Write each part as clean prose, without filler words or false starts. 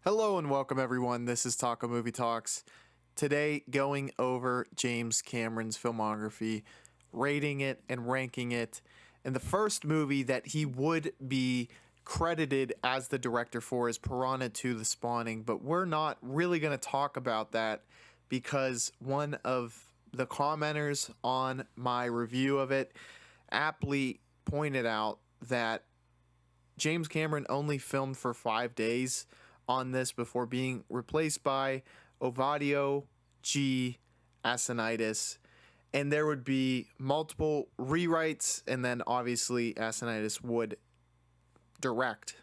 Hello and welcome everyone. This is Taco Movie Talks. Today, going over James Cameron's filmography, rating it and ranking it, and the first movie that he would be credited as the director for is Piranha 2: The Spawning, but we're not really going to talk about that because one of the commenters on my review of it aptly pointed out that James Cameron only filmed for 5 days on this before being replaced by Ovidio G. Asinitis, and there would be multiple rewrites, and then obviously Asinitis would direct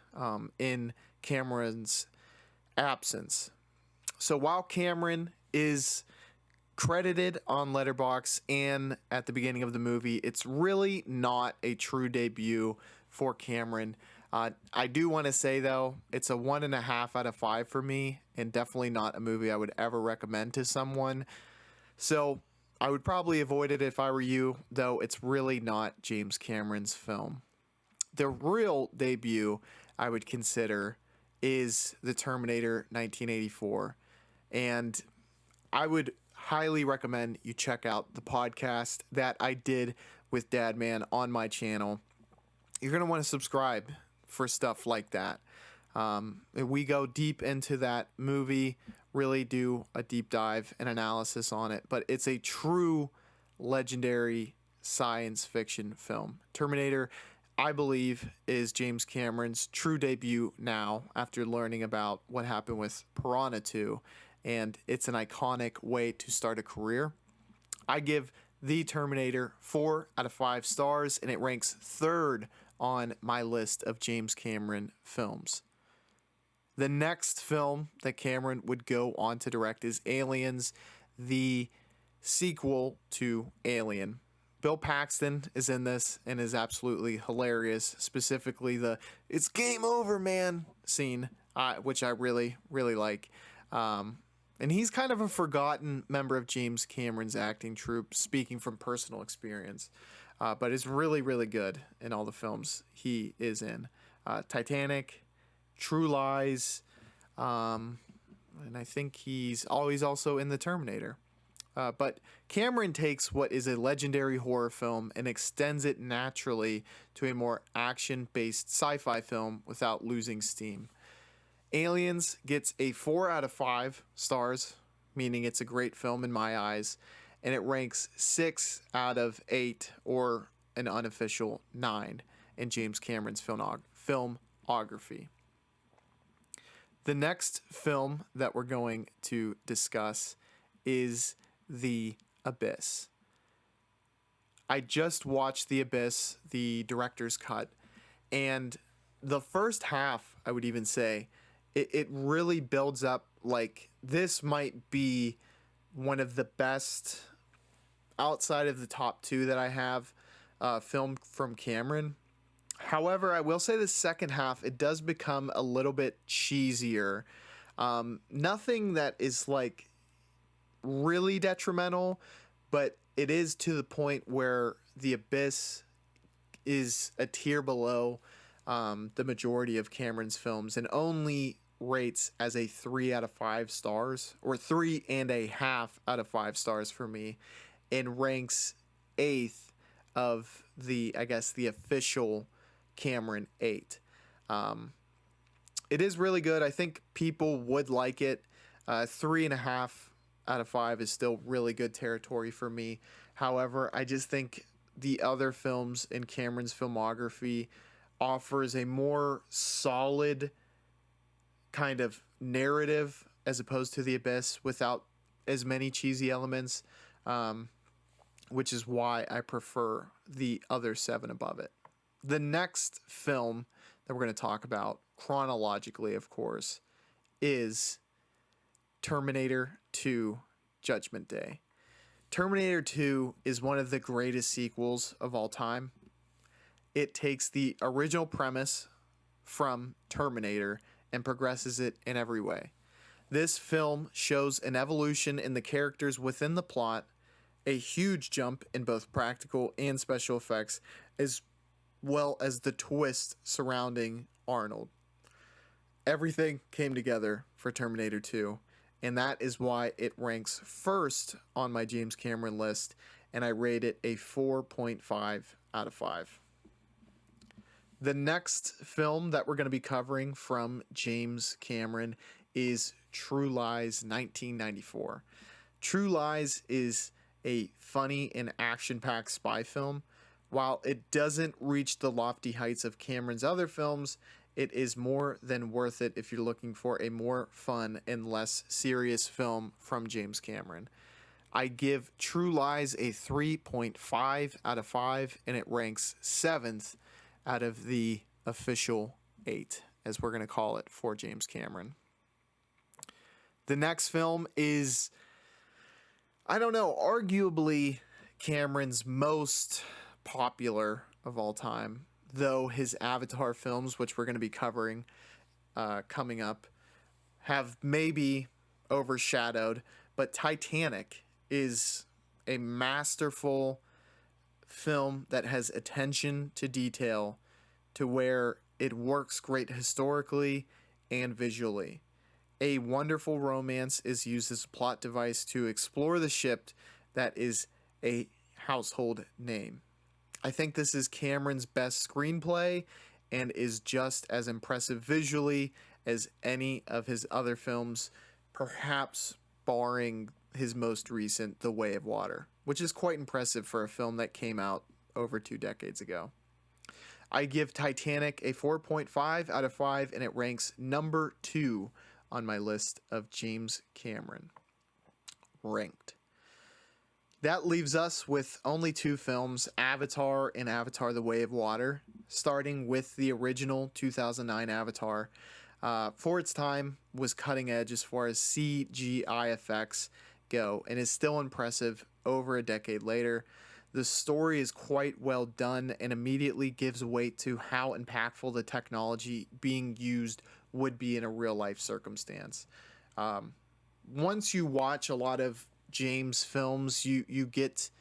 in Cameron's absence. So while Cameron is credited on Letterboxd and at the beginning of the movie, it's really not a true debut for Cameron. I do want to say, though, it's a 1.5 out of 5 for me, and definitely not a movie I would ever recommend to someone. So I would probably avoid it if I were you, though it's really not James Cameron's film. The real debut I would consider is The Terminator 1984, and I would highly recommend you check out the podcast that I did with Dadman on my channel. You're going to want to subscribe for stuff like that. We go deep into that movie, really do a deep dive and analysis on it, but it's a true legendary science fiction film. Terminator, I believe, is James Cameron's true debut now after learning about what happened with Piranha 2, and it's an iconic way to start a career. I give The Terminator 4 out of 5 stars, and it ranks third on my list of James Cameron films. The next film that Cameron would go on to direct is Aliens, the sequel to Alien. Bill Paxton is in this and is absolutely hilarious, specifically the "it's game over, man" scene, which I really, really like. And he's kind of a forgotten member of James Cameron's acting troupe, speaking from personal experience. But is really, really good in all the films he is in. Titanic, True Lies, and I think he's always also in The Terminator. But Cameron takes what is a legendary horror film and extends it naturally to a more action-based sci-fi film without losing steam. Aliens gets a 4 out of 5 stars, meaning it's a great film in my eyes, and it ranks 6 out of 8, or an unofficial 9, in James Cameron's filmography. The next film that we're going to discuss is The Abyss. I just watched The Abyss, the director's cut, and the first half, I would even say, it really builds up like this might be one of the best outside of the top 2 that I have filmed from Cameron. However, I will say the second half, it does become a little bit cheesier. Nothing that is like really detrimental, but it is to the point where The Abyss is a tier below the majority of Cameron's films and only rates as a 3 out of 5 stars, or 3.5 out of 5 stars for me, and ranks 8th of the, I guess, the official Cameron 8. It is really good. I think people would like it. 3.5 out of 5 is still really good territory for me. However, I just think the other films in Cameron's filmography offers a more solid kind of narrative as opposed to The Abyss without as many cheesy elements, which is why I prefer the other 7 above it. The next film that we're going to talk about, chronologically of course, is Terminator 2: Judgment Day. Terminator 2 is one of the greatest sequels of all time. It takes the original premise from Terminator and progresses it in every way. This film shows an evolution in the characters within the plot, a huge jump in both practical and special effects, as well as the twist surrounding Arnold. Everything came together for Terminator 2, and that is why it ranks first on my James Cameron list, and I rate it a 4.5 out of 5. The next film that we're going to be covering from James Cameron is True Lies 1994. True Lies is a funny and action-packed spy film. While it doesn't reach the lofty heights of Cameron's other films, it is more than worth it if you're looking for a more fun and less serious film from James Cameron. I give True Lies a 3.5 out of 5, and it ranks 7th out of the official 8, as we're going to call it for James Cameron. The next film is, I don't know, arguably Cameron's most popular of all time, though his Avatar films, which we're going to be covering coming up, have maybe overshadowed, but Titanic is a masterful film that has attention to detail to where it works great historically and visually. A wonderful romance is used as a plot device to explore the ship that is a household name. I think this is Cameron's best screenplay and is just as impressive visually as any of his other films, perhaps barring his most recent The Way of Water, which is quite impressive for a film that came out over 2 decades ago. I give Titanic a 4.5 out of 5, and it ranks number 2 on my list of James Cameron ranked. That leaves us with only 2 films, Avatar and Avatar: The Way of Water, starting with the original 2009 Avatar. For its time, was cutting edge as far as CGI effects go, and is still impressive over a decade later. The story is quite well done and immediately gives weight to how impactful the technology being used would be in a real life circumstance. Once you watch a lot of James films, you get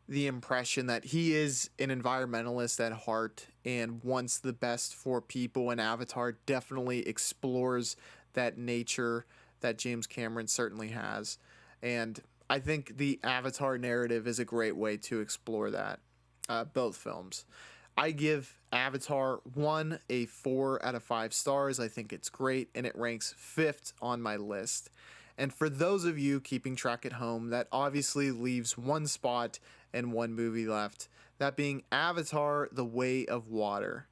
the impression that he is an environmentalist at heart and wants the best for people, and Avatar definitely explores that nature that James Cameron certainly has. And I think the Avatar narrative is a great way to explore that, both films. I give Avatar 1 a 4 out of 5 stars. I think it's great, and it ranks 5th on my list. And for those of you keeping track at home, that obviously leaves one spot and one movie left, that being Avatar: The Way of Water.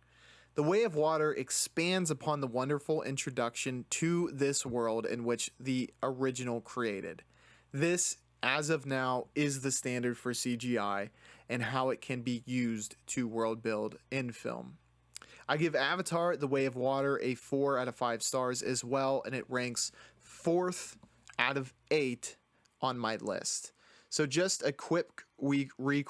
The Way of Water expands upon the wonderful introduction to this world in which the original created. This, as of now, is the standard for CGI and how it can be used to world build in film. I give Avatar: The Way of Water a 4 out of 5 stars as well, and it ranks 4th out of 8 on my list. So just a quick recap,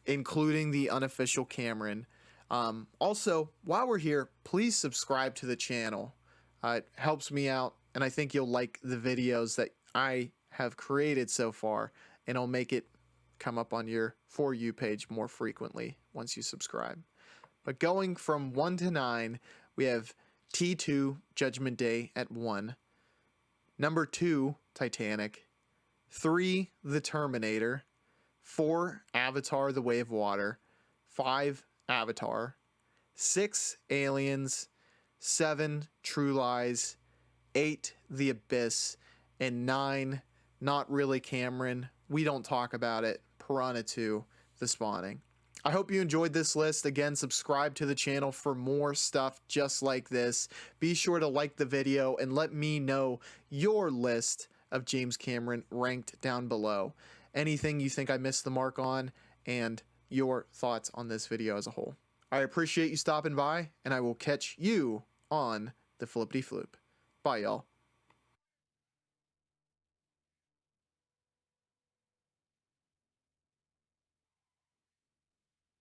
including the unofficial Cameron. Also, while we're here, please subscribe to the channel. It helps me out, and I think you'll like the videos that I have created so far, and I'll make it come up on your For You page more frequently once you subscribe. But going from 1 to 9, we have T2, Judgment Day at 1. Number 2, Titanic. 3, The Terminator. 4, Avatar: The Way of Water. 5, Avatar. 6, Aliens. 7, True Lies. 8, The Abyss. And 9, not really Cameron. We don't talk about it. Piranha 2, The Spawning. I hope you enjoyed this list. Again, subscribe to the channel for more stuff just like this. Be sure to like the video and let me know your list of James Cameron ranked down below. Anything you think I missed the mark on, and your thoughts on this video as a whole. I appreciate you stopping by, and I will catch you on the Flippity Floop. Bye, y'all.